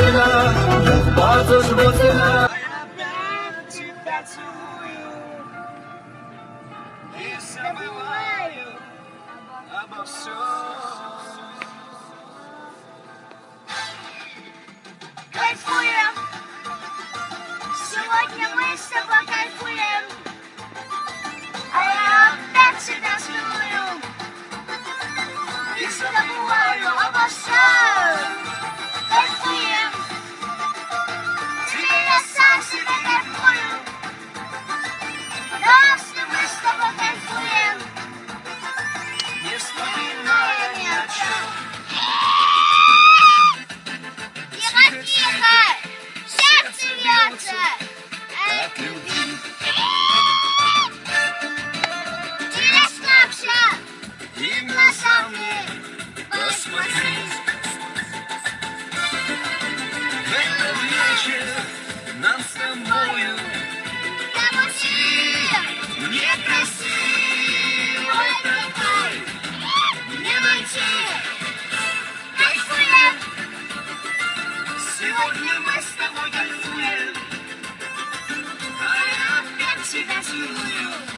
цена, bardzo żło cena. Опять тебя целую и забываю обо всем. Кайфуем, сегодня мы с тобой кайфуем, а я опять тебя целую и забываю обо всем. Кайфуем, теперь я сам себя кайфую, если мы с тобой кайфуем, не вспоминая ни о чем. Тихо, тихо, сердце бьется от любви. Ты расслабься и в глаза мне посмотри. В этот вечер нам с тобою По пути некрасивой такой не найти. кайфуем, Сегодня мы с тобой кайфуем, а я опять тебя целую.